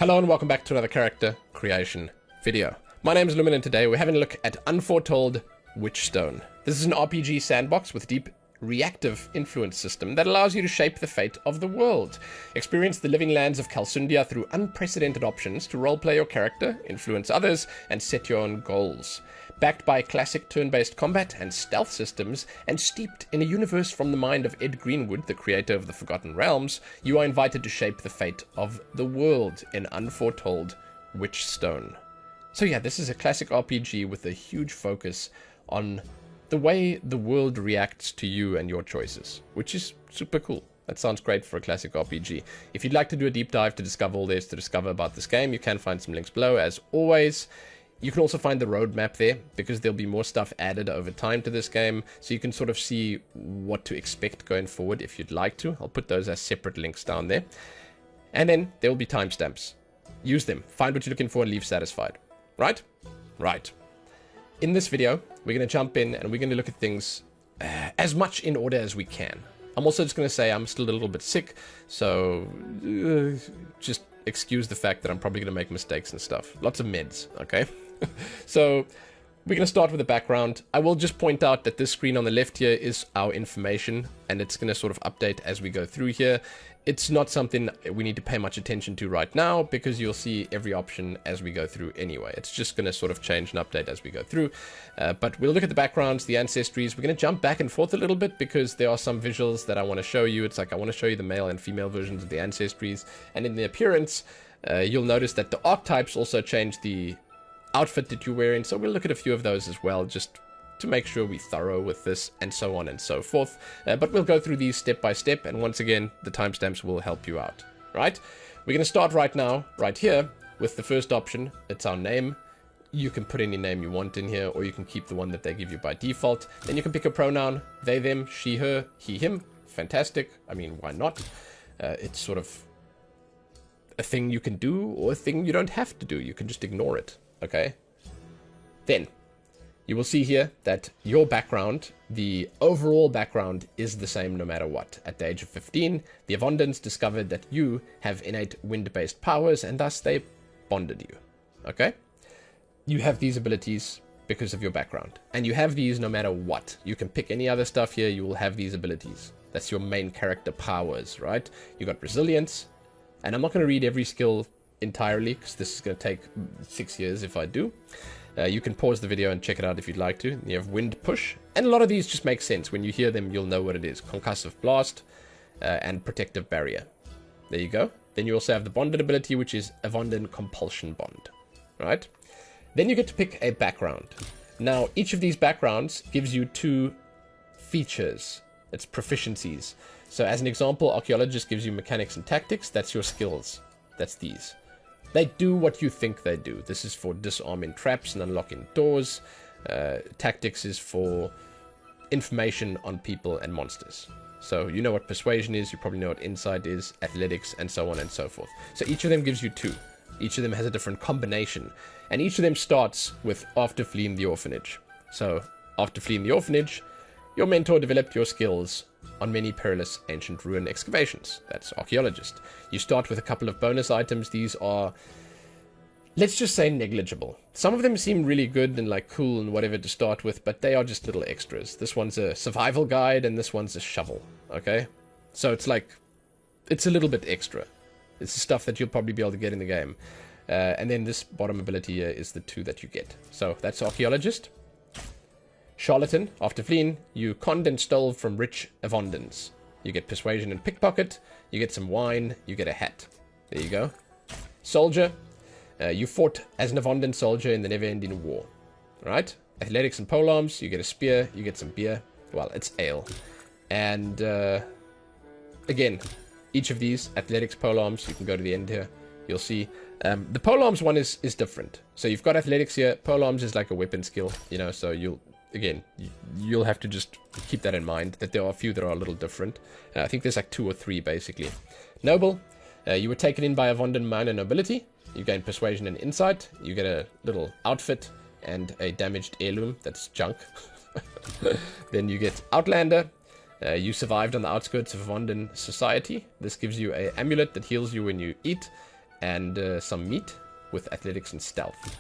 Hello and welcome back to another character creation video. My name is Lumen and today we're having a look at Unforetold Witchstone. This is an RPG sandbox with deep reactive influence system that allows you to shape the fate of the world. Experience the living lands of Kalsundia through unprecedented options to roleplay your character, influence others, and set your own goals. Backed by classic turn-based combat and stealth systems, and steeped in a universe from the mind of Ed Greenwood, the creator of the Forgotten Realms, you are invited to shape the fate of the world in Unforetold Witchstone. So yeah, this is a classic RPG with a huge focus on the way the world reacts to you and your choices, which is super cool. That sounds great for a classic RPG. If you'd like to do a deep dive to discover all there is to discover about this game, you can find some links below, as always. You can also find the roadmap there, because there'll be more stuff added over time to this game, so you can sort of see what to expect going forward if you'd like to. I'll put those as separate links down there. And then there will be timestamps. Use them. Find what you're looking for and leave satisfied. Right? Right. In this video, we're going to jump in and we're going to look at things as much in order as we can. I'm also just going to say I'm still a little bit sick, so just excuse the fact that I'm probably going to make mistakes and stuff. Lots of meds, okay? So we're going to start with the background. I will just point out that this screen on the left here is our information, and it's going to sort of update as we go through here. It's not something we need to pay much attention to right now, because you'll see every option as we go through anyway. It's just going to sort of change and update as we go through. But we'll look at the backgrounds, the ancestries. We're going to jump back and forth a little bit, because there are some visuals that I want to show you. It's like I want to show you the male and female versions of the ancestries. And in the appearance, you'll notice that the archetypes also change the outfit that you're wearing. So we'll look at a few of those as well, just to make sure we're thorough with this, and so on and so forth. But we'll go through these step by step, and once again, the timestamps will help you out, right? We're going to start right now, right here, with the first option. It's our name. You can put any name you want in here, or you can keep the one that they give you by default. Then you can pick a pronoun, they, them, she, her, he, him. Fantastic. I mean, why not? It's sort of a thing you can do, or a thing you don't have to do. You can just ignore it, okay? Then you will see here that your background, the overall background, is the same no matter what. At the age of 15, the Avondans discovered that you have innate wind-based powers, and thus they bonded you. Okay? You have these abilities because of your background. And you have these no matter what. You can pick any other stuff here, you will have these abilities. That's your main character powers, right? You got resilience, and I'm not going to read every skill entirely, because this is going to take 6 years if I do. You can pause the video and check it out if you'd like to. You have Wind Push, and a lot of these just make sense. When you hear them, you'll know what it is. Concussive Blast, and Protective Barrier. There you go. Then you also have the Bonded ability, which is Avondan Compulsion Bond. Right? Then you get to pick a background. Now, each of these backgrounds gives you 2 features. It's proficiencies. So as an example, Archaeologist gives you Mechanics and Tactics. That's your skills. That's these. They do what you think they do. This is for disarming traps and unlocking doors. Tactics is for information on people and monsters. So you know what Persuasion is, you probably know what Insight is, Athletics, and so on and so forth. So each of them gives you 2. Each of them has a different combination. And each of them starts with after fleeing the orphanage. So after fleeing the orphanage, your mentor developed your skills on many perilous ancient ruin excavations. That's Archaeologist. You start with a couple of bonus items. These are, let's just say, negligible. Some of them seem really good and like cool and whatever to start with, but they are just little extras. This one's a survival guide and this one's a shovel, okay? So it's like, it's a little bit extra. It's the stuff that you'll probably be able to get in the game. And then this bottom ability here is the 2 that you get. So that's Archaeologist. Charlatan, after fleeing, you conned and stole from rich Avondans. You get Persuasion and Pickpocket, you get some wine, you get a hat. There you go. Soldier, you fought as an Avondan soldier in the never-ending war. Right? Athletics and polearms, you get a spear, you get some beer. Well, it's ale. And, again, each of these, athletics, polearms, you can go to the end here, you'll see. The polearms one is different. So you've got athletics here, polearms is like a weapon skill, you know, so you'll have to just keep that in mind, that there are a few that are a little different. I think there's like 2 or 3, basically. Noble, you were taken in by a Avondan minor nobility. You gain Persuasion and Insight. You get a little outfit and a damaged heirloom. That's junk. Then you get Outlander. You survived on the outskirts of Avondan society. This gives you an amulet that heals you when you eat, and some meat with athletics and stealth.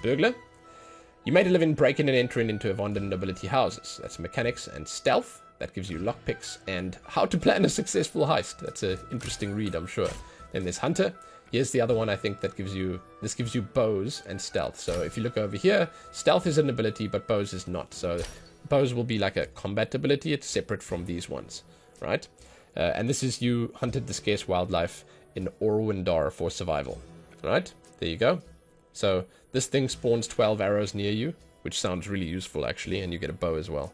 Burglar. You made a living breaking and entering into Avondan nobility houses. That's mechanics and stealth. That gives you lockpicks and how to plan a successful heist. That's an interesting read, I'm sure. Then there's Hunter. Here's the other one I think that gives you... This gives you bows and stealth. So if you look over here, stealth is an ability, but bows is not. So bows will be like a combat ability. It's separate from these ones, right? And this is you hunted the scarce wildlife in Orwindar for survival, right? There you go. So this thing spawns 12 arrows near you, which sounds really useful actually, and you get a bow as well.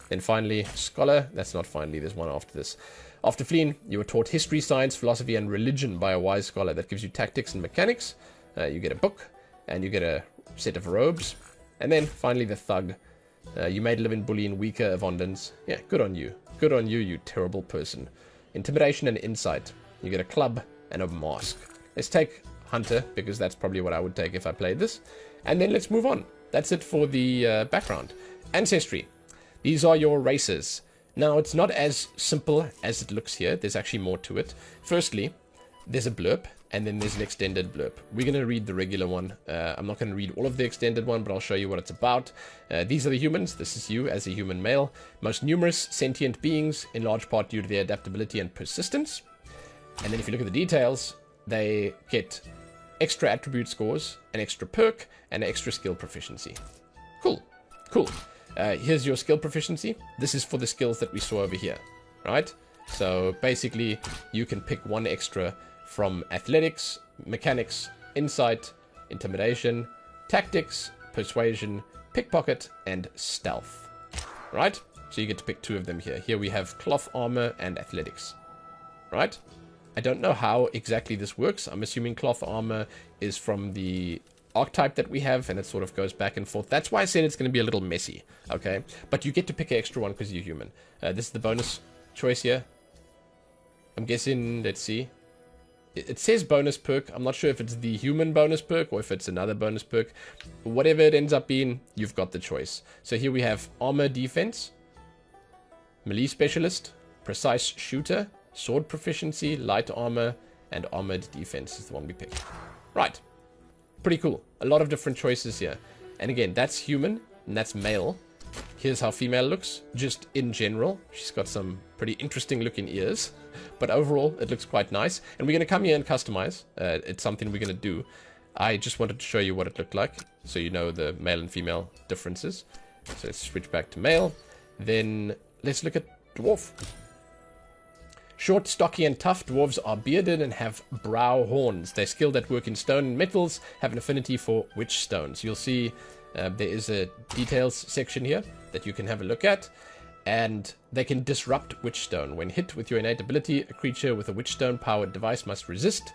Then finally, Scholar. That's not finally, there's one after this. After fleeing, you were taught history, science, philosophy, and religion by a wise scholar. That gives you tactics and mechanics. You get a book, and you get a set of robes. And then finally, the Thug. You made a living bullying weaker Avondans. Yeah, good on you. Good on you, you terrible person. Intimidation and insight. You get a club and a mask. Let's take Hunter, because that's probably what I would take if I played this. And then let's move on. That's it for the background. Ancestry. These are your races. Now, it's not as simple as it looks here. There's actually more to it. Firstly, there's a blurb, and then there's an extended blurb. We're going to read the regular one. I'm not going to read all of the extended one, but I'll show you what it's about. These are the humans. This is you as a human male. Most numerous sentient beings, in large part due to their adaptability and persistence. And then if you look at the details, they get extra attribute scores, an extra perk, and an extra skill proficiency. Cool. Cool. Here's your skill proficiency. This is for the skills that we saw over here, right? So basically, you can pick one extra from athletics, mechanics, insight, intimidation, tactics, persuasion, pickpocket, and stealth, right? So you get to pick two of them here. Here we have cloth armor and athletics, right? I don't know how exactly this works. I'm assuming cloth armor is from the archetype that we have, and it sort of goes back and forth. That's why I said it's going to be a little messy, okay? But you get to pick an extra one because you're human. This is the bonus choice here. I'm guessing, let's see. It says bonus perk. I'm not sure if it's the human bonus perk or if it's another bonus perk. Whatever it ends up being, you've got the choice. So here we have armor defense, melee specialist, precise shooter, sword proficiency, light armor, and armored defense is the one we picked. Right. Pretty cool. A lot of different choices here. And again, that's human, and that's male. Here's how female looks, just in general. She's got some pretty interesting looking ears. But overall, it looks quite nice. And we're going to come here and customize. It's something we're going to do. I just wanted to show you what it looked like, so you know the male and female differences. So let's switch back to male. Then let's look at dwarf. Short, stocky, and tough, dwarves are bearded and have brow horns. They're skilled at work in stone and metals, have an affinity for witchstones. You'll see there is a details section here that you can have a look at. And they can disrupt witchstone. When hit with your innate ability, a creature with a witchstone-powered device must resist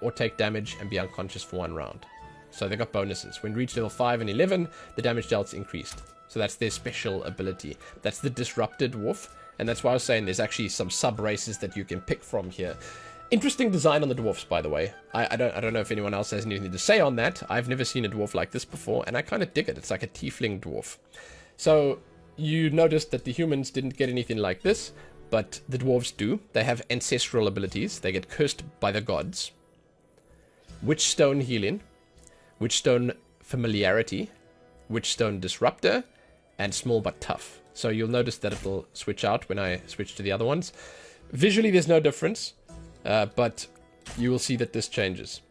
or take damage and be unconscious for 1 round. So they got bonuses. When reached level 5 and 11, the damage dealt increased. So that's their special ability. That's the disrupted dwarf. And that's why I was saying there's actually some sub-races that you can pick from here. Interesting design on the dwarfs, by the way. I don't know if anyone else has anything to say on that. I've never seen a dwarf like this before, and I kind of dig it. It's like a tiefling dwarf. So you noticed that the humans didn't get anything like this, but the dwarves do. They have ancestral abilities. They get cursed by the gods. Witchstone healing, Witchstone familiarity, Witchstone disruptor, and small but tough. So you'll notice that it'll switch out when I switch to the other ones. Visually, there's no difference, but you will see that this changes.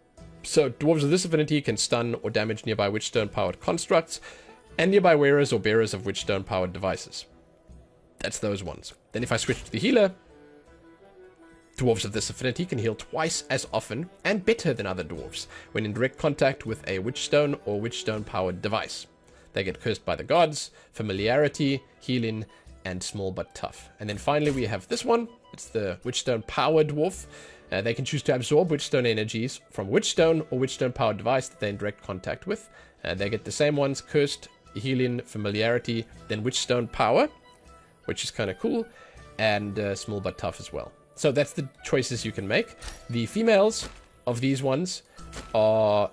So dwarves with this affinity can stun or damage nearby Witchstone-powered constructs and nearby wearers or bearers of Witchstone-powered devices. That's those ones. Then if I switch to the healer, dwarves of this affinity can heal twice as often and better than other dwarves when in direct contact with a Witchstone or Witchstone-powered device. They get cursed by the gods, familiarity, healing, and small but tough. And then finally we have this one. It's the Witchstone Power Dwarf. They can choose to absorb Witchstone energies from Witchstone or Witchstone Powered device that they're in direct contact with. They get the same ones, cursed, healing, familiarity, then Witchstone Power, which is kind of cool, and small but tough as well. So that's the choices you can make. The females of these ones are...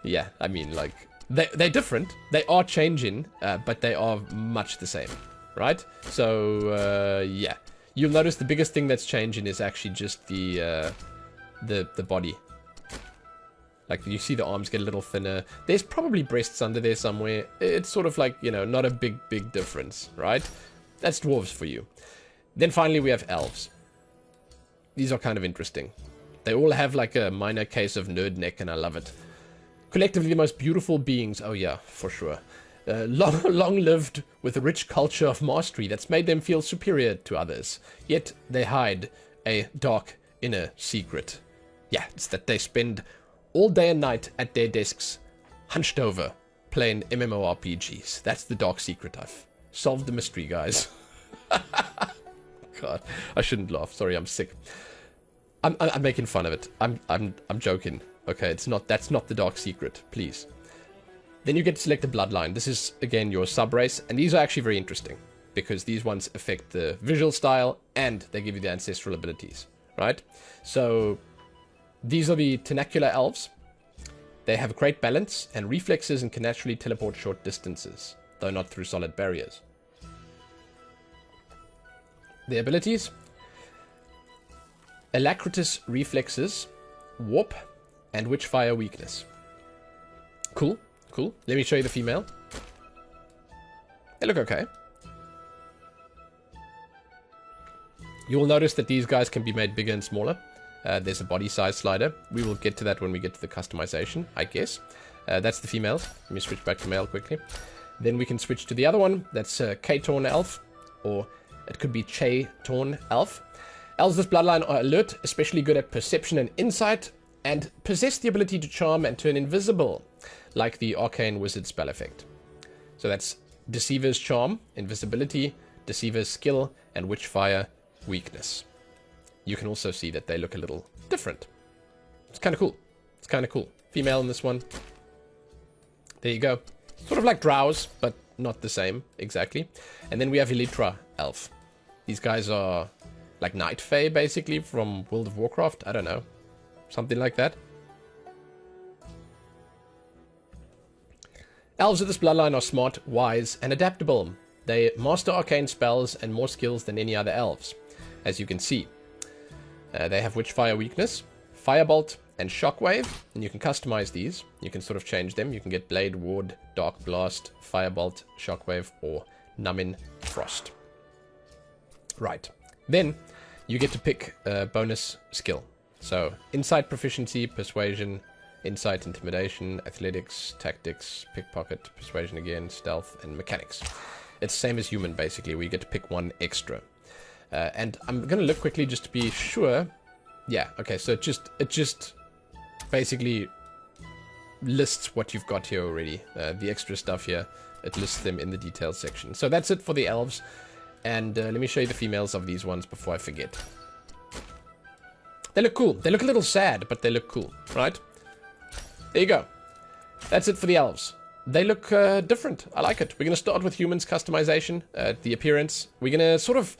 yeah, I mean, like, they're different. They are changing, but they are much the same, right? So, yeah. You'll notice the biggest thing that's changing is actually just the body. Like, you see the arms get a little thinner. There's probably breasts under there somewhere. It's sort of like, you know, not a big difference, right? That's dwarves for you. Then finally we have elves. These are kind of interesting. They all have like a minor case of nerd neck, and I love it. Collectively the most beautiful beings. Oh yeah, for sure. Long lived with a rich culture of mastery that's made them feel superior to others. Yet they hide a dark inner secret. Yeah, it's that they spend all day and night at their desks, hunched over, playing MMORPGs. That's the dark secret. I've solved the mystery, guys. God, I shouldn't laugh. Sorry, I'm sick. I'm making fun of it. I'm joking. Okay, that's not the dark secret, please. Then you get to select a bloodline. This is again your subrace, and these are actually very interesting because these ones affect the visual style and they give you the ancestral abilities, right? So these are the Tenacula elves. They have great balance and reflexes and can naturally teleport short distances, though not through solid barriers. The abilities: Alacritus reflexes, warp, and witchfire weakness. Cool. Let me show you the female. They look okay. You will notice that these guys can be made bigger and smaller. There's a body size slider. We will get to that when we get to the customization, I guess. That's the females. Let me switch back to male quickly. Then we can switch to the other one. That's Chaetorn elf, or it could be Chaetorn elf. Elves of this bloodline are alert, especially good at perception and insight, and possess the ability to charm and turn invisible, like the arcane wizard spell effect. So that's Deceiver's charm, invisibility, Deceiver's skill, and witchfire weakness. You can also see that they look a little different. It's kind of cool. Female in this one. There you go. Sort of like drows, but not the same exactly. And then we have Elytra elf. These guys are like Night Fae, basically, from World of Warcraft. I don't know. Something like that. Elves of this bloodline are smart, wise, and adaptable. They master arcane spells and more skills than any other elves, as you can see. They have Witchfire weakness, Firebolt, and Shockwave, and you can customize these. You can sort of change them. You can get Blade, Ward, Dark Blast, Firebolt, Shockwave, or Numbing Frost. Right. Then you get to pick a bonus skill. So, Insight Proficiency, Persuasion, Insight, Intimidation, Athletics, Tactics, Pickpocket, Persuasion again, Stealth, and Mechanics. It's the same as Human, basically, where you get to pick one extra. And I'm going to look quickly just to be sure. Yeah, okay, so it just basically lists what you've got here already. The extra stuff here, it lists them in the details section. So that's it for the elves. And let me show you the females of these ones before I forget. They look cool. They look a little sad, but they look cool, right? There you go. That's it for the elves. They look different. I like it. We're going to start with humans customization, the appearance. We're going to sort of...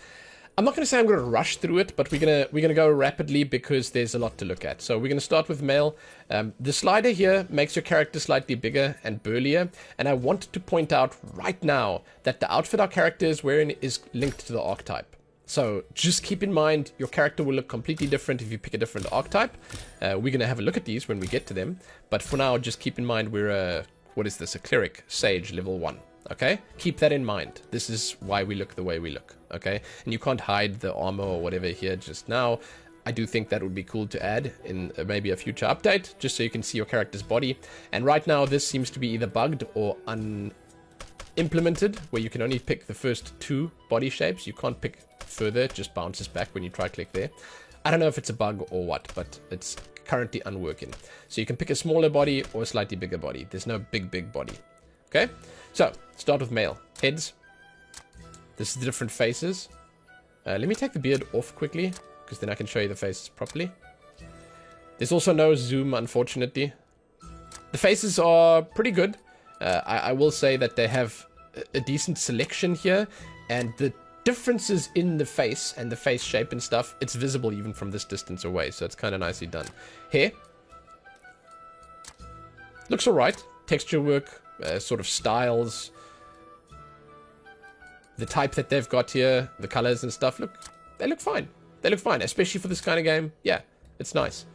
I'm not going to say I'm going to rush through it, but we're going to go rapidly because there's a lot to look at. So we're going to start with male. The slider here makes your character slightly bigger and burlier. And I want to point out right now that the outfit our character is wearing is linked to the archetype. So just keep in mind your character will look completely different if you pick a different archetype. We're going to have a look at these when we get to them. But for now, just keep in mind we're a... What is this? A cleric, sage, level 1. Okay? Keep that in mind. This is why we look the way we look. Okay? And you can't hide the armor or whatever here just now. I do think that would be cool to add in maybe a future update, just so you can see your character's body. And right now, this seems to be either bugged or unimplemented, where you can only pick the first 2 body shapes. You can't pick further. It just bounces back when you try click there. I don't know if it's a bug or what, but it's currently unworking. So you can pick a smaller body or a slightly bigger body. There's no big body. Okay? So, start with male. Heads. This is the different faces. Let me take the beard off quickly, because then I can show you the faces properly. There's also no zoom, unfortunately. The faces are pretty good. I will say that they have a decent selection here, and the differences in the face and the face shape and stuff, it's visible even from this distance away, so it's kind of nicely done. Hair. Looks alright. Texture work, sort of styles. The type that they've got here, the colors and stuff, look look fine. They look fine, especially for this kind of game. Yeah, it's nice.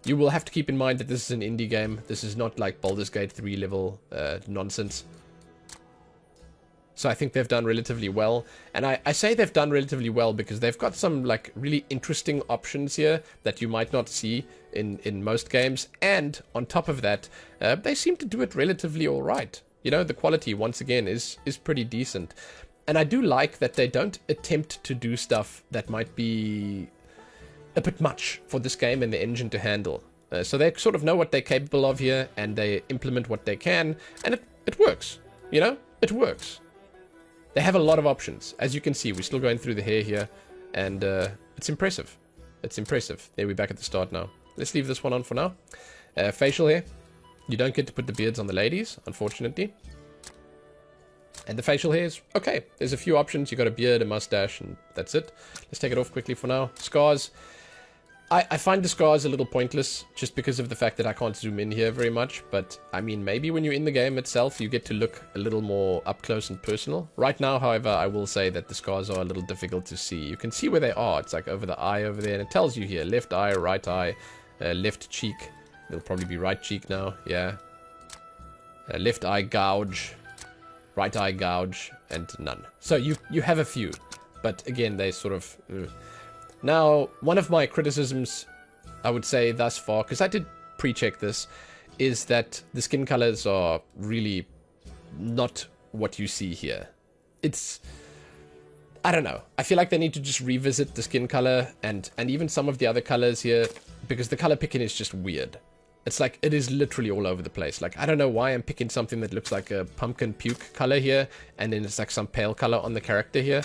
You will have to keep in mind that this is an indie game. This is not like Baldur's Gate 3 level nonsense. So I think they've done relatively well. And I say they've done relatively well because they've got some like really interesting options here that you might not see in most games. And on top of that, they seem to do it relatively all right. You know, the quality, once again, is pretty decent. And I do like that they don't attempt to do stuff that might be a bit much for this game and the engine to handle. So they sort of know what they're capable of here, and they implement what they can, and it works. You know, it works. They have a lot of options. As you can see, we're still going through the hair here, and it's impressive. It's impressive. There, we're back at the start now. Let's leave this one on for now. Facial hair. You don't get to put the beards on the ladies, unfortunately. And the facial hairs, okay. There's a few options. You got a beard, a mustache, and that's it. Let's take it off quickly for now. Scars. I find the scars a little pointless just because of the fact that I can't zoom in here very much. But, I mean, maybe when you're in the game itself, you get to look a little more up close and personal. Right now, however, I will say that the scars are a little difficult to see. You can see where they are. It's like over the eye over there, and it tells you here. Left eye, left cheek. It'll probably be right cheek now, yeah. Left eye gouge, right eye gouge, and none. So you have a few, but again, they sort of... Now, one of my criticisms, I would say thus far, because I did pre-check this, is that the skin colors are really not what you see here. It's... I don't know. I feel like they need to just revisit the skin color and even some of the other colors here, because the color picking is just weird. It's like, it is literally all over the place. Like, I don't know why I'm picking something that looks like a pumpkin puke color here, and then it's like some pale color on the character here.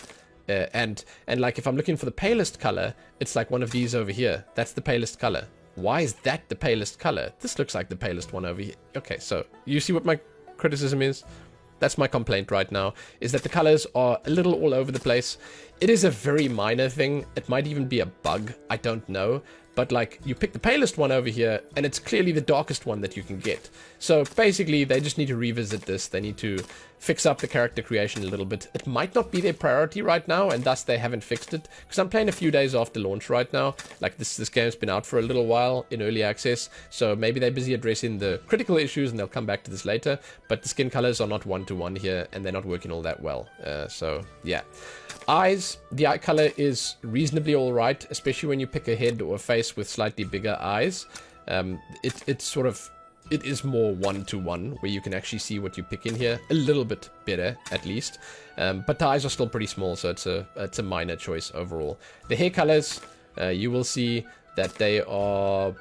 And like, if I'm looking for the palest color, it's like one of these over here. That's the palest color. Why is that the palest color? This looks like the palest one over here. Okay, so you see what my criticism is? That's my complaint right now, is that the colors are a little all over the place. It is a very minor thing. It might even be a bug. I don't know. But, like, you pick the palest one over here, and it's clearly the darkest one that you can get. So, basically, they just need to revisit this. They need to fix up the character creation a little bit. It might not be their priority right now, and thus they haven't fixed it. Because I'm playing a few days after launch right now. Like, this game's been out for a little while in early access. So, maybe they're busy addressing the critical issues, and they'll come back to this later. But the skin colors are not one-to-one here, and they're not working all that well. So, yeah. Eyes, the eye color is reasonably alright, especially when you pick a head or a face with slightly bigger eyes. It is more one-to-one, where you can actually see what you pick in here. A little bit better, at least. But the eyes are still pretty small, so it's a minor choice overall. The hair colors, you will see that they are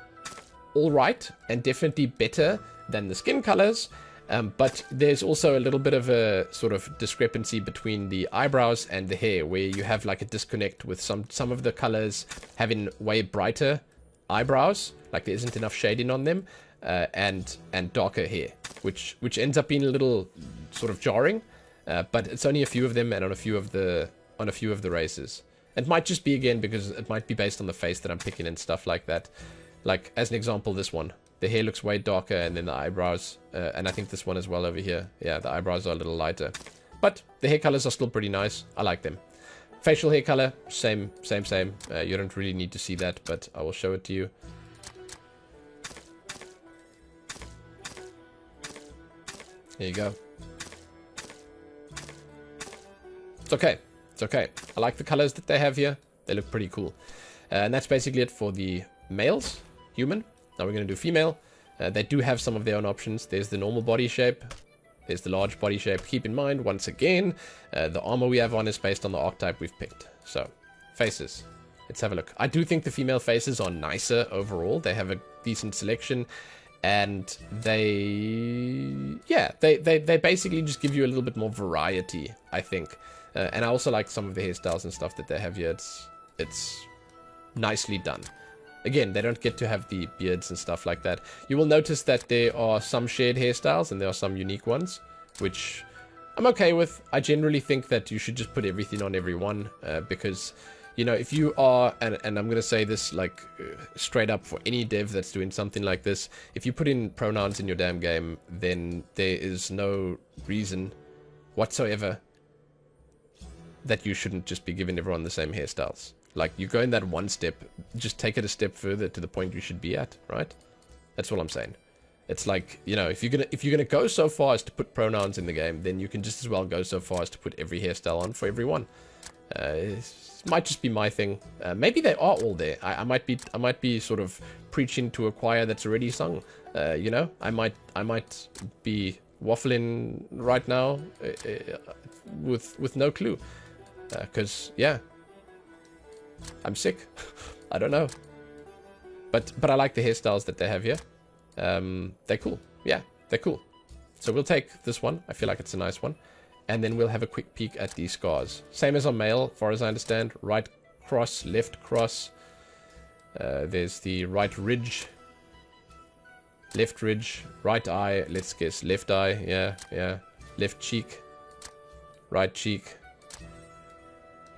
alright, and definitely better than the skin colors. But there's also a little bit of a sort of discrepancy between the eyebrows and the hair, where you have like a disconnect with some of the colors having way brighter eyebrows, like there isn't enough shading on them, and darker hair, which ends up being a little sort of jarring. But it's only a few of them, and on a few of the races. It might just be, again, because it might be based on the face that I'm picking and stuff like that. Like, as an example, this one. The hair looks way darker, and then the eyebrows, and I think this one as well over here. Yeah, the eyebrows are a little lighter. But the hair colors are still pretty nice. I like them. Facial hair color, same. You don't really need to see that, but I will show it to you. There you go. It's okay. It's okay. I like the colors that they have here. They look pretty cool. And that's basically it for the males, human. Now we're going to do female. They do have some of their own options. There's the normal body shape. There's the large body shape. Keep in mind, once again, the armor we have on is based on the archetype we've picked. So, faces. Let's have a look. I do think the female faces are nicer overall. They have a decent selection. And they basically just give you a little bit more variety, I think. And I also like some of the hairstyles and stuff that they have here. It's nicely done. Again, they don't get to have the beards and stuff like that. You will notice that there are some shared hairstyles and there are some unique ones, which I'm okay with. I generally think that you should just put everything on everyone, because, you know, if you are, and I'm going to say this like straight up for any dev that's doing something like this, if you put in pronouns in your damn game, then there is no reason whatsoever that you shouldn't just be giving everyone the same hairstyles. Like, you go in that one step, just take it a step further to the point you should be at, right? That's all I'm saying. It's like, you know, if you're gonna go so far as to put pronouns in the game, then you can just as well go so far as to put every hairstyle on for everyone. It might just be my thing. Maybe they are all there. I might be sort of preaching to a choir that's already sung. You know, I might be waffling right now with no clue. Because yeah, I'm sick. I don't know. But I like the hairstyles that they have here. They're cool. Yeah, they're cool. So we'll take this one. I feel like it's a nice one. And then we'll have a quick peek at these scars. Same as on male, far as I understand. Right cross, left cross. There's the right ridge. Left ridge. Right eye. Let's guess. Left eye. Yeah, yeah. Left cheek. Right cheek.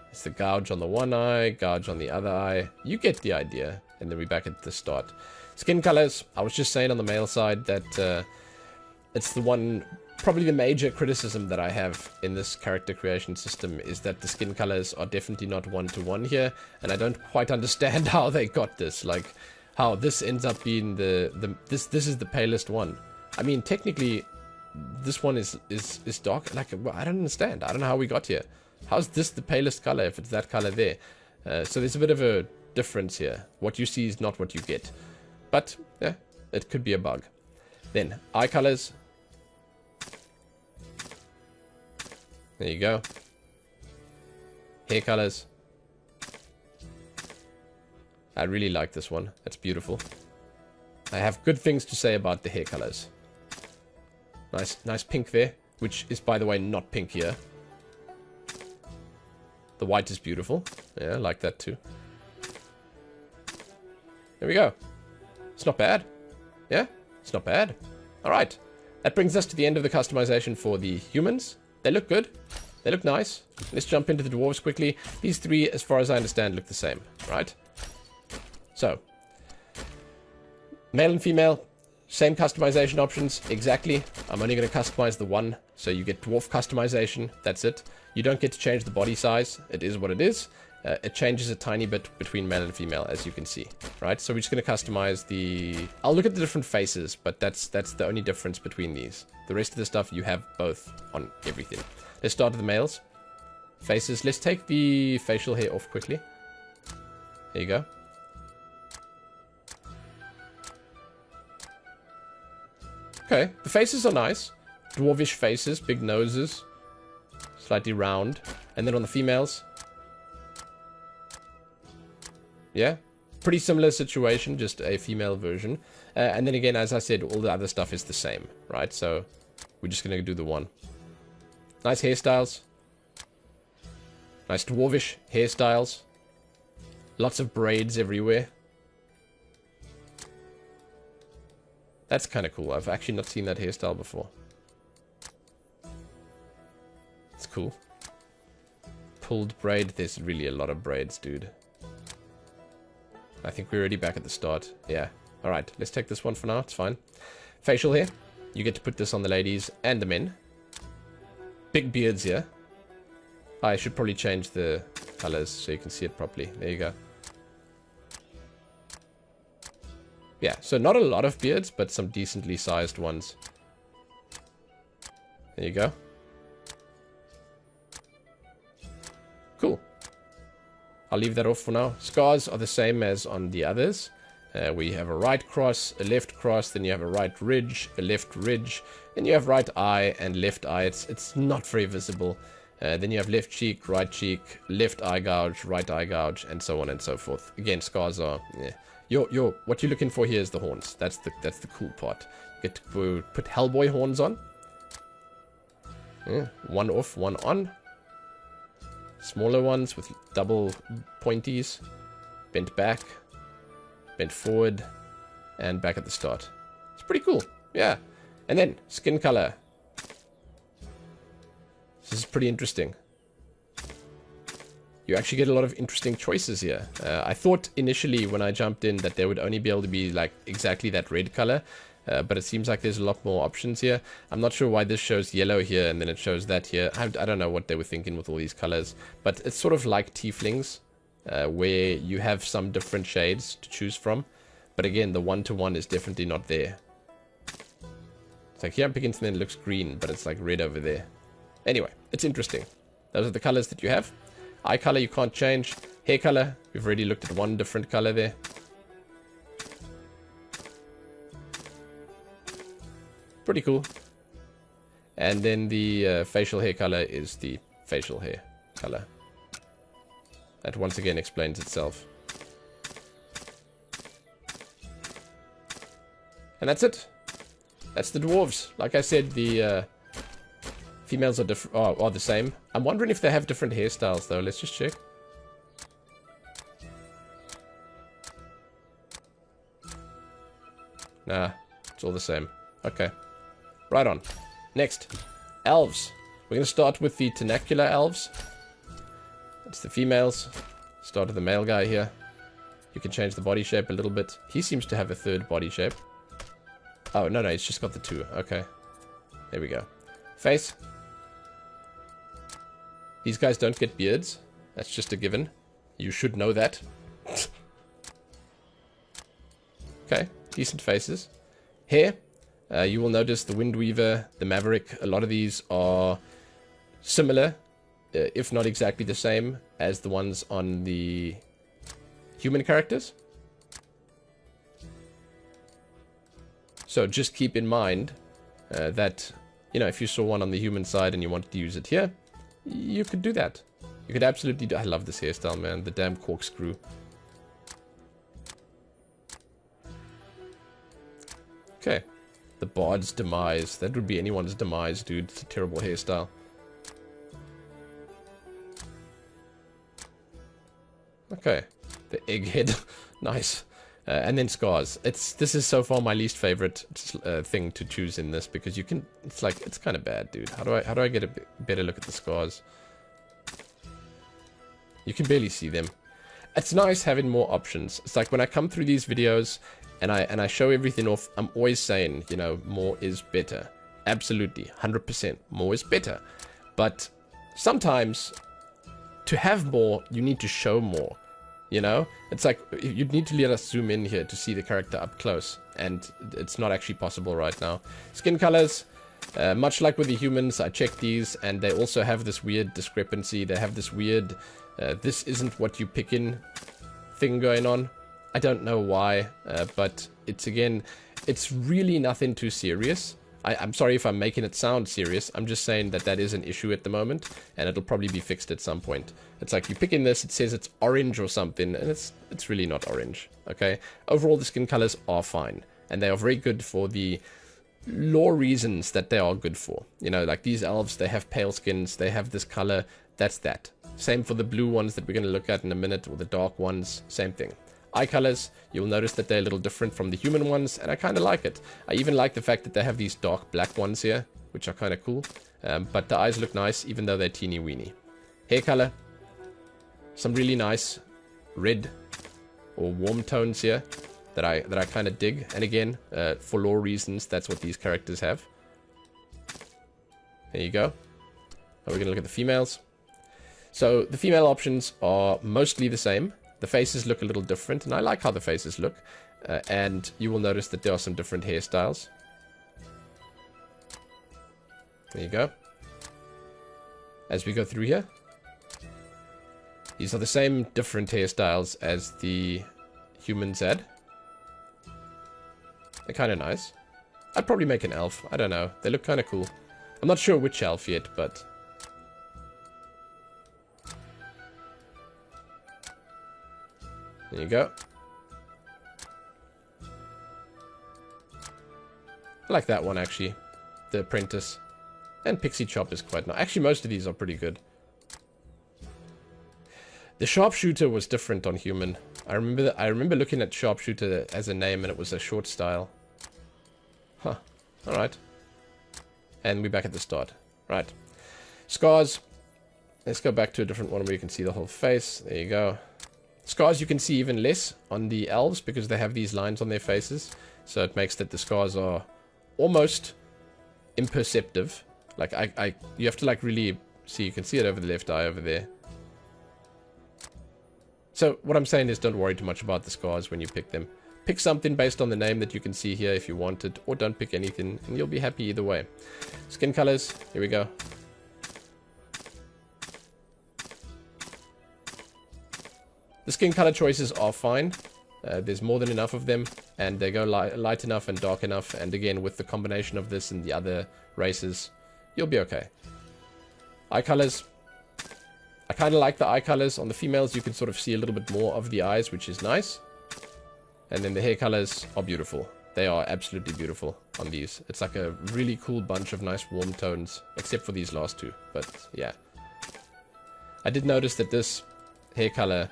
It's the gouge on the one eye. Gouge on the other eye. You get the idea. And then we're back at the start. Skin colors. I was just saying on the male side that it's the one... Probably the major criticism that I have in this character creation system is that the skin colors are definitely not one-to-one here, and I don't quite understand how they got this, like how this ends up being this is the palest one. I mean, technically, this one is dark. Like, I don't understand. I don't know how we got here. How's this the palest color if it's that color there? So there's a bit of a difference here. What you see is not what you get, but yeah, it could be a bug. Then eye colors. There you go. Hair colors. I really like this one. That's beautiful. I have good things to say about the hair colors. Nice pink there, which is, by the way, not pink here. The white is beautiful. Yeah, I like that too. There we go. It's not bad. Yeah, it's not bad. All right. That brings us to the end of the customization for the humans. They look good. They look nice. Let's jump into the dwarves quickly. These three, as far as I understand, look the same, right? So, male and female, same customization options, exactly. I'm only going to customize the one, so you get dwarf customization, that's it. You don't get to change the body size, it is what it is. It changes a tiny bit between male and female, as you can see, right? So we're just going to customize the... I'll look at the different faces, but that's the only difference between these. The rest of the stuff, you have both on everything. Let's start with the males. Faces. Let's take the facial hair off quickly. There you go. Okay, the faces are nice. Dwarvish faces, big noses, slightly round. And then on the females... Yeah, pretty similar situation, just a female version. And then again, as I said, all the other stuff is the same, right? So we're just going to do the one. Nice hairstyles. Nice dwarvish hairstyles. Lots of braids everywhere. That's kind of cool. I've actually not seen that hairstyle before. It's cool. Pulled braid. There's really a lot of braids, dude. I think we're already back at the start. Yeah. Alright, let's take this one for now. It's fine. Facial hair. You get to put this on the ladies and the men. Big beards here. I should probably change the colors so you can see it properly. There you go. Yeah, so not a lot of beards, but some decently sized ones. There you go. Cool. I'll leave that off for now. Scars are the same as on the others. We have a right cross, a left cross, then you have a right ridge, a left ridge, then you have right eye and left eye. It's not very visible. Then you have left cheek, right cheek, left eye gouge, right eye gouge, and so on and so forth. Again, scars are... Yeah. What you're looking for here is the horns. That's the cool part. You get to put Hellboy horns on. Yeah, one off, one on. Smaller ones with double pointies. Bent back. Bent forward. And back at the start. It's pretty cool. Yeah. And then, skin color. This is pretty interesting. You actually get a lot of interesting choices here. I thought initially when I jumped in that there would only be able to be like exactly that red color. But it seems like there's a lot more options here. I'm not sure why this shows yellow here and then it shows that here. I don't know what they were thinking with all these colors. But it's sort of like tieflings. where you have some different shades to choose from. But again, the 1-to-1 is definitely not there. It's like here I'm picking something that looks green, but it's like red over there. Anyway, it's interesting. Those are the colors that you have. Eye color you can't change. Hair color, we've already looked at one different color there. Pretty cool. And then the facial hair color is the facial hair color. That once again explains itself. And that's it. That's the dwarves. Like I said, the females are the same. I'm wondering if they have different hairstyles though. Let's just check. Nah, it's all the same. Okay. Right on. Next. Elves. We're going to start with the Tenacula elves. That's the females. Start with the male guy here. You can change the body shape a little bit. He seems to have a third body shape. Oh, no, he's just got the two. Okay. There we go. Face. These guys don't get beards. That's just a given. You should know that. Okay. Decent faces. Hair. You will notice the Windweaver, the Maverick. A lot of these are similar, if not exactly the same, as the ones on the human characters. So just keep in mind that, you know, if you saw one on the human side and you wanted to use it here, you could do that. You could absolutely do. I love this hairstyle, man. The damn corkscrew. Okay. The Bard's demise. That would be anyone's demise, dude. It's a terrible hairstyle. Okay. The egghead. Nice. And then scars. This is so far my least favorite thing to choose in this, because you can. It's like, it's kind of bad, dude. How do I get a better look at the scars? You can barely see them. It's nice having more options. It's like when I come through these videos and I show everything off, I'm always saying, you know, more is better. Absolutely, 100%. More is better. But sometimes to have more, you need to show more. You know, it's like you'd need to let us zoom in here to see the character up close, and it's not actually possible right now. Skin colors, much like with the humans, I checked these, and they also have this weird discrepancy. They have this weird, this isn't what you pick in thing going on. I don't know why, but it's really nothing too serious. I'm sorry if I'm making it sound serious. I'm just saying that is an issue at the moment, and it'll probably be fixed at some point. It's like you pick in this, it says it's orange or something, and it's really not orange, okay? Overall, the skin colors are fine, and they are very good for the lore reasons that they are good for. You know, like these elves, they have pale skins, they have this color, that's that. Same for the blue ones that we're going to look at in a minute, or the dark ones, same thing. Eye colors, you'll notice that they're a little different from the human ones, and I kind of like it. I even like the fact that they have these dark black ones here, which are kind of cool. But the eyes look nice, even though they're teeny weeny. Hair color, some really nice red or warm tones here that I kind of dig. And again, for lore reasons, that's what these characters have. There you go. Now we're going to look at the females. So the female options are mostly the same. The faces look a little different, and I like how the faces look. And you will notice that there are some different hairstyles. There you go. As we go through here, these are the same different hairstyles as the humans had. They're kind of nice. I'd probably make an elf. I don't know. They look kind of cool. I'm not sure which elf yet, but... there you go. I like that one, actually. The Apprentice. And Pixie Chop is quite nice. Actually, most of these are pretty good. The Sharpshooter was different on human. I remember looking at Sharpshooter as a name, and it was a short style. Huh. Alright. And we're back at the start. Right. Scars. Let's go back to a different one where you can see the whole face. There you go. Scars you can see even less on the elves because they have these lines on their faces. So it makes that the scars are almost imperceptive. Like, you have to like really see. You can see it over the left eye over there. So what I'm saying is don't worry too much about the scars when you pick them. Pick something based on the name that you can see here if you want it, or don't pick anything, and you'll be happy either way. Skin colors, here we go. The skin color choices are fine. There's more than enough of them, and they go light enough and dark enough, and again, with the combination of this and the other races, you'll be okay. Eye colors. I kind of like the eye colors. On the females, you can sort of see a little bit more of the eyes, which is nice. And then the hair colors are beautiful. They are absolutely beautiful on these. It's like a really cool bunch of nice warm tones, except for these last two. But yeah. I did notice that this hair color,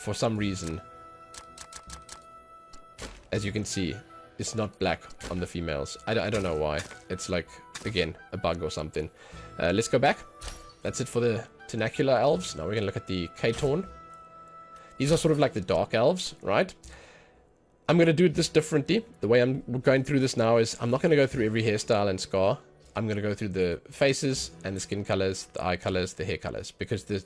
for some reason, as you can see, is not black on the females. I don't know why. It's like, again, a bug or something. Let's go back. That's it for the Tenacula elves. Now we're going to look at the Chaetorn. These are sort of like the dark elves, right? I'm going to do this differently. The way I'm going through this now is I'm not going to go through every hairstyle and scar. I'm going to go through the faces and the skin colors, the eye colors, the hair colors, because the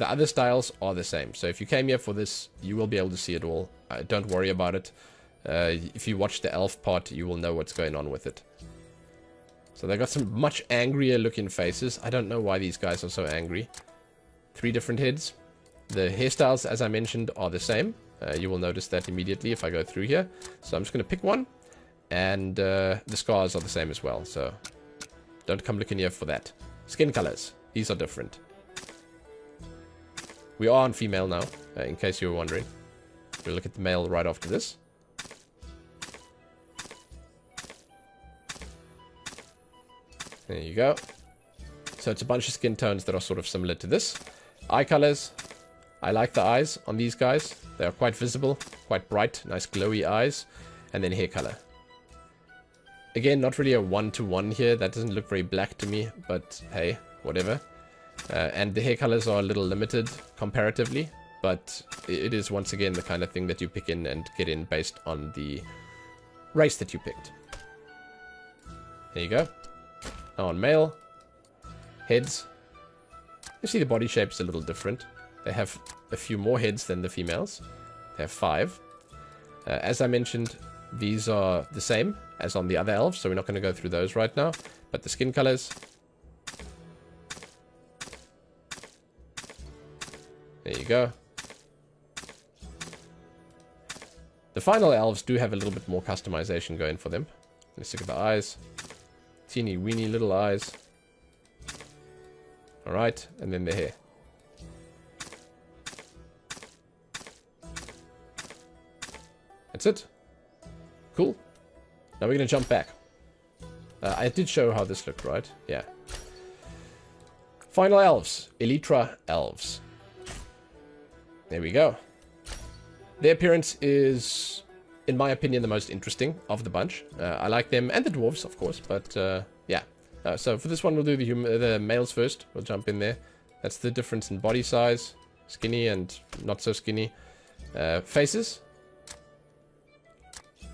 other styles are the same. So if you came here for this, you will be able to see it all. Don't worry about it. If you watch the elf part, you will know what's going on with it. So they got some much angrier looking faces. I don't know why these guys are so angry. 3 different heads. The hairstyles, as I mentioned, are the same. You will notice that immediately if I go through here. So I'm just going to pick one. And the scars are the same as well. So don't come looking here for that. Skin colors. These are different. We are on female now, in case you were wondering. We'll look at the male right after this. There you go. So it's a bunch of skin tones that are sort of similar to this. Eye colors. I like the eyes on these guys. They are quite visible, quite bright, nice glowy eyes. And then hair color. Again, not really a one-to-one here. That doesn't look very black to me, but hey, whatever. And the hair colors are a little limited comparatively, but it is once again the kind of thing that you pick in and get in based on the race that you picked. There you go. Now on male, heads. You see the body shape's a little different. They have a few more heads than the females. They have 5. As I mentioned, these are the same as on the other elves, so we're not going to go through those right now. But the skin colors. There you go. The final elves do have a little bit more customization going for them. Let's look at the eyes. Teeny weeny little eyes. Alright, and then the hair. That's it. Cool. Now we're going to jump back. I did show how this looked, right? Yeah. Final elves. Elytra elves. There we go. Their appearance is, in my opinion, the most interesting of the bunch. I like them, and the dwarves, of course, but yeah. So for this one, we'll do the males first. We'll jump in there. That's the difference in body size. Skinny and not so skinny. Faces.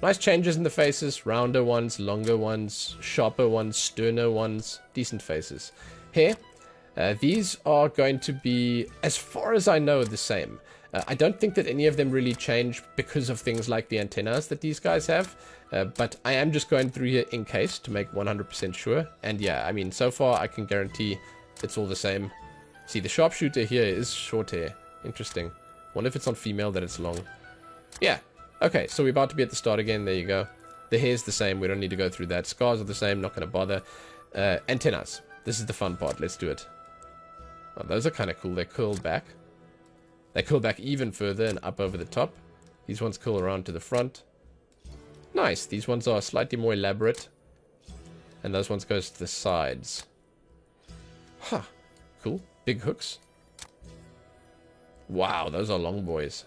Nice changes in the faces. Rounder ones, longer ones, sharper ones, sterner ones. Decent faces. Hair. These are going to be, as far as I know, the same. I don't think that any of them really change because of things like the antennas that these guys have. But I am just going through here in case to make 100% sure. And yeah, I mean, so far I can guarantee it's all the same. See, the sharpshooter here is short hair. Interesting. Wonder if it's on female that it's long. Yeah. Okay, so we're about to be at the start again. There you go. The hair's the same. We don't need to go through that. Scars are the same. Not going to bother. Antennas. This is the fun part. Let's do it. Oh, those are kind of cool. They curl back. They curl back even further and up over the top. These ones curl around to the front. Nice. These ones are slightly more elaborate. And those ones goes to the sides. Huh. Cool. Big hooks. Wow, those are long boys.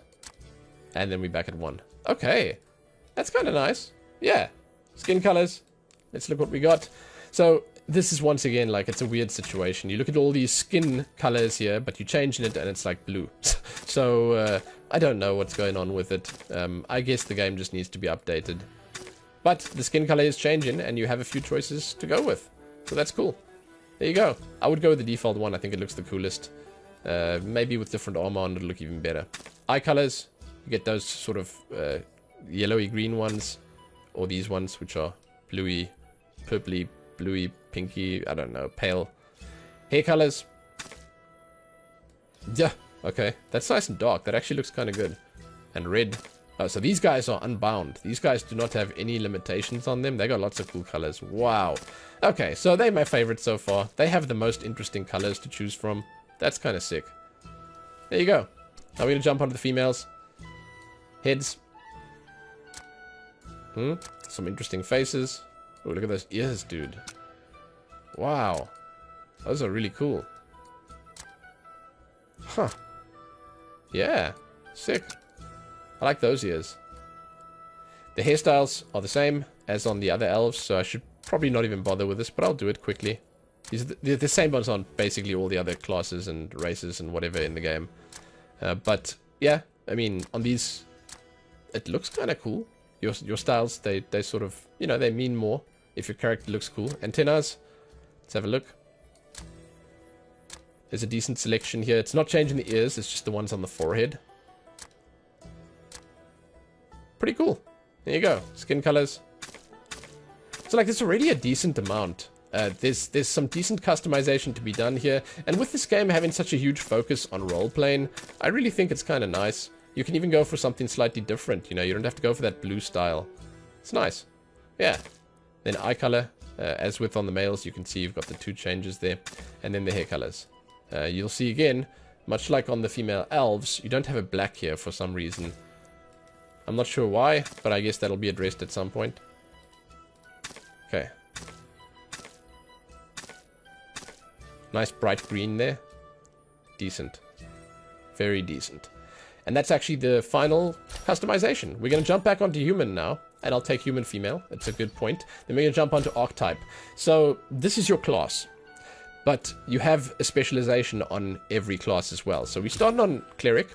And then we're back at 1. Okay. That's kind of nice. Yeah. Skin colors. Let's look what we got. So this is once again like it's a weird situation. You look at all these skin colors here, but you change it and it's like blue. So I don't know what's going on with it. I guess the game just needs to be updated. But the skin color is changing and you have a few choices to go with. So that's cool. There you go. I would go with the default one. I think it looks the coolest. Maybe with different armor on it'll look even better. eye colors, you get those sort of yellowy green ones, or these ones which are bluey, purpley, bluey, pinky, I don't know, pale. Hair colors. Yeah, okay. That's nice and dark. That actually looks kind of good. And red. Oh, so these guys are unbound. These guys do not have any limitations on them. They got lots of cool colors. Wow. Okay, so they're my favorite so far. They have the most interesting colors to choose from. That's kind of sick. There you go. Now we're going to jump onto the females. Heads. Some interesting faces. Oh, look at those ears, dude. Wow. Those are really cool. Huh. Yeah. Sick. I like those ears. The hairstyles are the same as on the other elves, so I should probably not even bother with this, but I'll do it quickly. These are the same ones on basically all the other classes and races and whatever in the game. But, yeah, I mean, on these, it looks kind of cool. Your styles, they sort of, you know, they mean more if your character looks cool. Antennas, let's have a look. There's a decent selection here. It's not changing the ears, it's just the ones on the forehead. Pretty cool. There you go. Skin colors. So, like, there's already a decent amount. There's some decent customization to be done here. And with this game having such a huge focus on role-playing, I really think it's kind of nice. You can even go for something slightly different. You know, you don't have to go for that blue style. It's nice. Yeah. Then eye color. As with on the males, you can see you've got the two changes there. And then the hair colors. You'll see again, much like on the female elves, you don't have a black here for some reason. I'm not sure why, but I guess that'll be addressed at some point. Okay. Nice bright green there. Decent. Very decent. And that's actually the final customization. We're going to jump back onto human now. And I'll take human female. It's a good point. Then we're going to jump onto archetype. So this is your class. But you have a specialization on every class as well. So we started on cleric.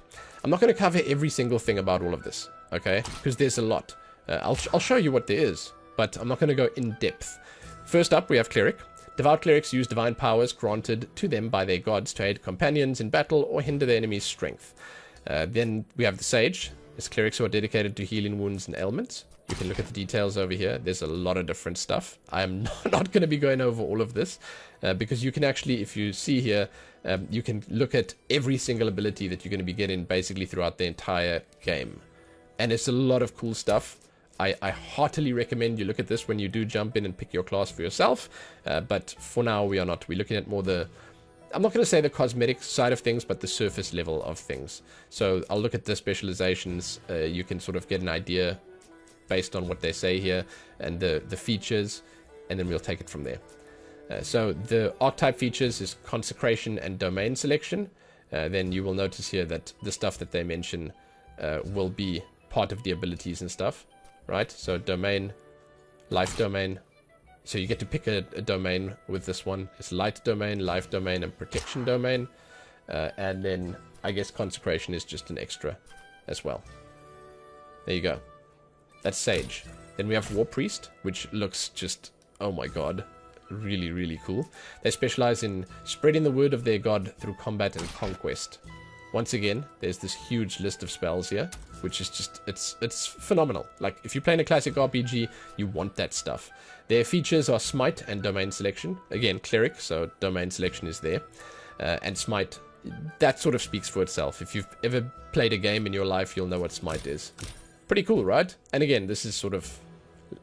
I'm not going to cover every single thing about all of this. Okay? Because there's a lot. I'll show you what there is. But I'm not going to go in depth. First up, we have cleric. Devout clerics use divine powers granted to them by their gods to aid companions in battle or hinder their enemy's strength. Then we have the sage. It's clerics who are dedicated to healing wounds and ailments. You can look at the details over here. There's a lot of different stuff. I am not going to be going over all of this because you can actually, if you see here, you can look at every single ability that you're going to be getting basically throughout the entire game. And it's a lot of cool stuff. I heartily recommend you look at this when you do jump in and pick your class for yourself. But for now, we are not. We're looking at more the... I'm not going to say the cosmetic side of things, but the surface level of things. So I'll look at the specializations. You can sort of get an idea based on what they say here and the features, and then we'll take it from there. So the archetype features is consecration and domain selection. Then you will notice here that the stuff that they mention will be part of the abilities and stuff, right? So domain, life domain. So you get to pick a domain with this one. It's light domain, life domain, and protection domain. And then I guess consecration is just an extra as well. There you go. That's sage. Then we have war priest, which looks just, oh my god, really, really cool. They specialize in spreading the word of their god through combat and conquest. Once again, there's this huge list of spells here, which is just, it's phenomenal. Like, if you're playing a classic RPG, you want that stuff. Their features are smite and domain selection. Again, cleric, so domain selection is there. And smite, that sort of speaks for itself. If you've ever played a game in your life, you'll know what smite is. Pretty cool, right? And again, this is sort of,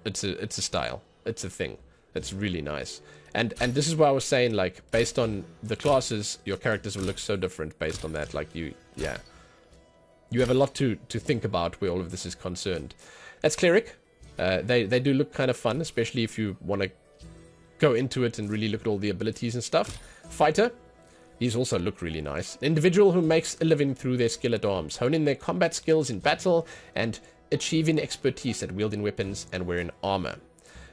it's a style. It's a thing. It's really nice. And this is why I was saying, like, based on the classes, your characters will look so different based on that. Like, you have a lot to think about where all of this is concerned. That's cleric. They do look kind of fun, especially if you want to go into it and really look at all the abilities and stuff. Fighter. These also look really nice. An individual who makes a living through their skill at arms, honing their combat skills in battle, and achieving expertise at wielding weapons and wearing armor.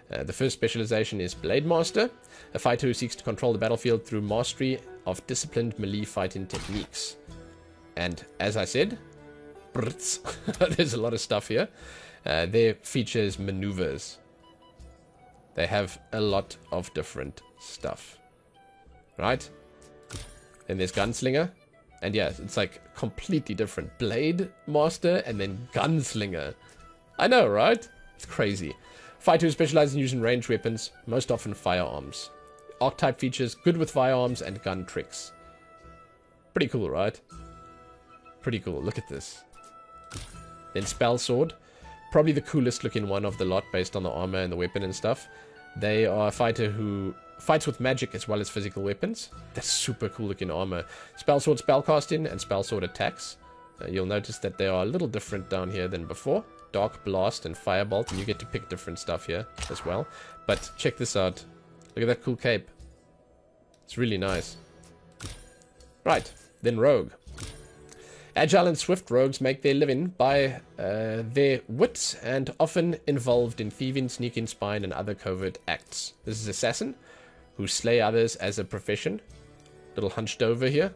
The first specialization is Blade Master, a fighter who seeks to control the battlefield through mastery of disciplined melee fighting techniques. And as I said, there's a lot of stuff here. Their feature is maneuvers. They have a lot of different stuff. Right? Then there's Gunslinger. And yeah, it's like completely different. Blade Master and then Gunslinger. I know, right? It's crazy. Fighter who specializes in using ranged weapons, most often firearms. Archetype features, good with firearms and gun tricks. Pretty cool, right? Pretty cool. Look at this. Then Spell Sword. Probably the coolest looking one of the lot based on the armor and the weapon and stuff. They are a fighter who fights with magic as well as physical weapons. That's super cool looking armor. Spell Sword spellcasting and Spell Sword attacks. You'll notice that they are a little different down here than before. Dark Blast and Firebolt, and you get to pick different stuff here as well. But check this out. Look at that cool cape. It's really nice. Right, then Rogue. Agile and swift rogues make their living by their wits and often involved in thieving, sneaking, spying, and other covert acts. This is Assassin, who slay others as a profession. Little hunched over here.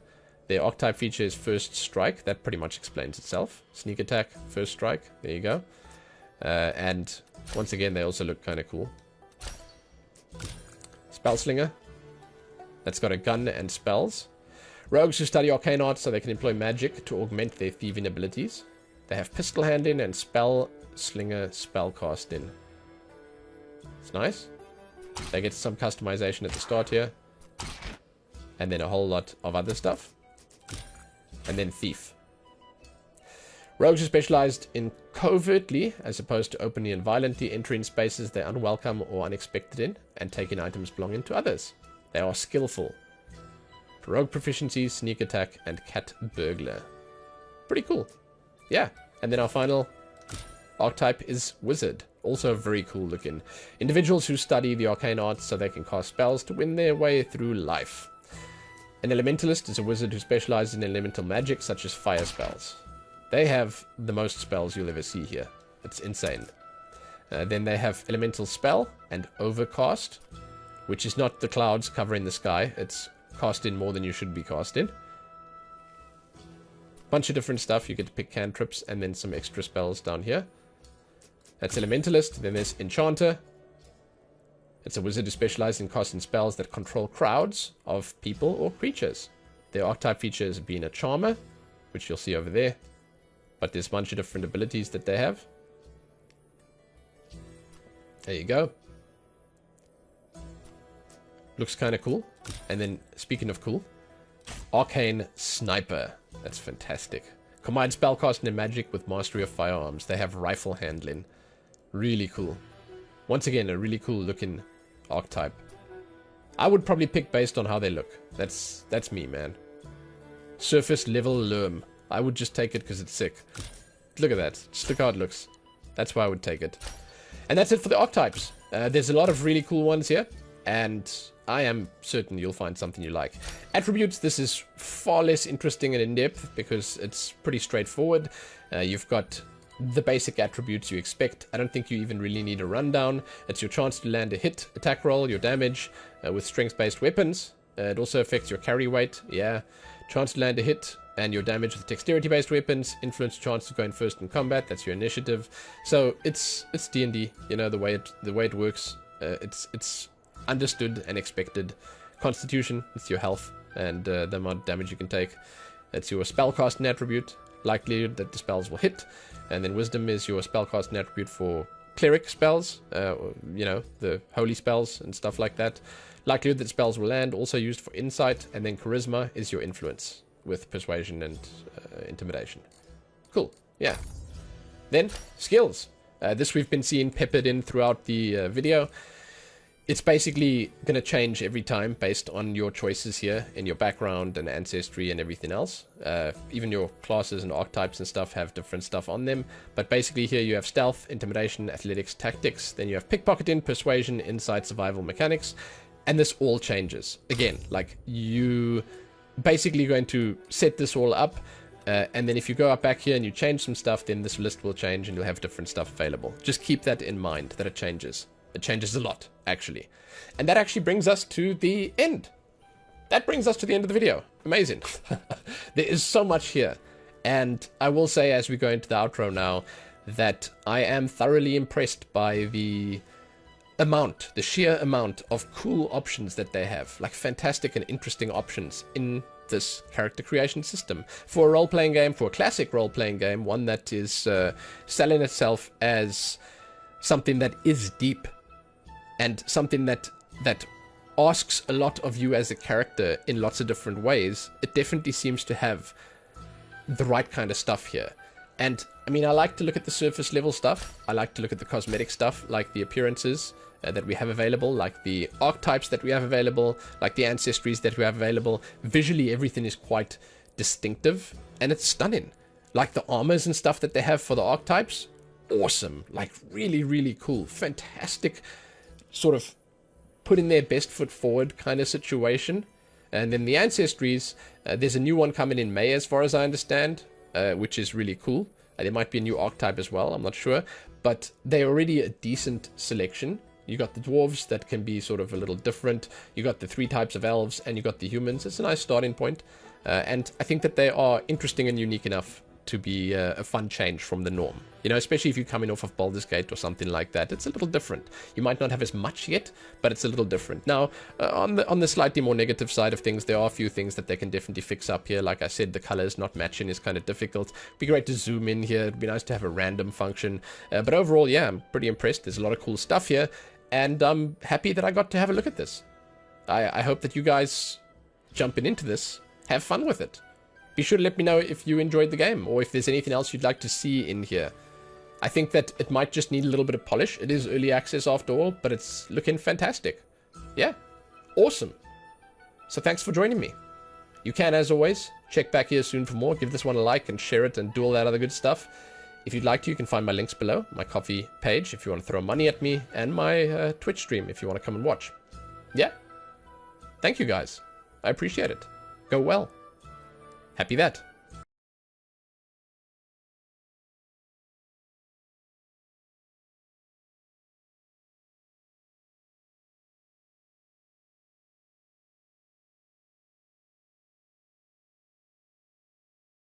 Their archetype feature is First Strike. That pretty much explains itself. Sneak attack, First Strike. There you go. And once again, they also look kind of cool. Spellslinger. That's got a gun and spells. Rogues who study arcane arts so they can employ magic to augment their thieving abilities. They have pistol handling and spell slinger spellcasting. It's nice. They get some customization at the start here. And then a whole lot of other stuff. And then Thief. Rogues are specialized in covertly, as opposed to openly and violently entering spaces they're unwelcome or unexpected in, and taking items belonging to others. They are skillful. Rogue proficiencies, sneak attack, and cat burglar. Pretty cool. Yeah. And then our final archetype is Wizard. Also very cool looking. Individuals who study the arcane arts so they can cast spells to win their way through life. An elementalist is a wizard who specializes in elemental magic such as fire spells. They have the most spells you'll ever see here. It's insane. Then they have elemental spell and overcast, which is not the clouds covering the sky. It's casting more than you should be casting. Bunch of different stuff. You get to pick cantrips and then some extra spells down here. That's elementalist. Then there's enchanter. It's a wizard who specializes in casting spells that control crowds of people or creatures. Their archetype features being a charmer, which you'll see over there. But there's a bunch of different abilities that they have. There you go. Looks kind of cool. And then, speaking of cool, Arcane Sniper. That's fantastic. Combine spellcasting and magic with mastery of firearms. They have rifle handling. Really cool. Once again, a really cool looking archetype. I would probably pick based on how they look. That's me, man. Surface level Lerm. I would just take it because it's sick. Look at that. Just look how it looks. That's why I would take it. And that's it for the archetypes. There's a lot of really cool ones here. And I am certain you'll find something you like. Attributes, this is far less interesting and in-depth because it's pretty straightforward. You've got the basic attributes you expect. I don't think you even really need a rundown. It's your chance to land a hit, attack roll, your damage with strength-based weapons. It also affects your carry weight. Yeah. Chance to land a hit and your damage with dexterity-based weapons. Influence chance to go in first in combat. That's your initiative. So it's D&D. You know the way it works. It's understood and expected. Constitution, it's your health and the amount of damage you can take. That's your spellcasting attribute, likelihood that the spells will hit. And then wisdom is your spellcasting attribute for cleric spells, you know, the holy spells and stuff like that. Likelihood that spells will land, also used for insight. And then charisma is your influence with persuasion and intimidation. Cool, yeah. Then skills. This we've been seeing peppered in throughout the video. It's basically going to change every time based on your choices here in your background and ancestry and everything else. Even your classes and archetypes and stuff have different stuff on them. But basically here you have stealth, intimidation, athletics, tactics. Then you have pickpocketing, persuasion, insight, survival, mechanics. And this all changes. Again, like you basically going to set this all up. And then if you go up back here and you change some stuff, then this list will change and you'll have different stuff available. Just keep that in mind that it changes. It changes a lot, actually. And that actually brings us to the end. That brings us to the end of the video. Amazing. There is so much here. And I will say as we go into the outro now that I am thoroughly impressed by the sheer amount of cool options that they have. Like fantastic and interesting options in this character creation system. For a role-playing game, for a classic role-playing game, one that is selling itself as something that is deep and something that asks a lot of you as a character in lots of different ways, it definitely seems to have the right kind of stuff here. And I mean, I like to look at the surface level stuff. I like to look at the cosmetic stuff, like the appearances that we have available, like the archetypes that we have available, like the ancestries that we have available. Visually, everything is quite distinctive, and it's stunning. Like the armors and stuff that they have for the archetypes, awesome. Like really, really cool. Fantastic sort of putting their best foot forward kind of situation. And then the ancestries, there's a new one coming in May as far as I understand, which is really cool. There might be a new archetype as well, I'm not sure. But they're already a decent selection. You got the dwarves that can be sort of a little different. You got the 3 types of elves, and you got the humans. It's a nice starting point. And I think that they are interesting and unique enough to be a fun change from the norm. You know, especially if you're coming off of Baldur's Gate or something like that. It's a little different. You might not have as much yet, but it's a little different. Now, on the slightly more negative side of things, there are a few things that they can definitely fix up here. Like I said, the colors not matching is kind of difficult. It'd be great to zoom in here. It'd be nice to have a random function. But overall, yeah, I'm pretty impressed. There's a lot of cool stuff here. And I'm happy that I got to have a look at this. I hope that you guys jumping into this have fun with it. Be sure to let me know if you enjoyed the game, or if there's anything else you'd like to see in here. I think that it might just need a little bit of polish. It is early access after all, but it's looking fantastic. Yeah, awesome. So thanks for joining me. You can, as always, check back here soon for more. Give this one a like and share it and do all that other good stuff. If you'd like to, you can find my links below, my Ko-fi page if you want to throw money at me, and my Twitch stream if you want to come and watch. Yeah. Thank you guys. I appreciate it. Go well. Happy that.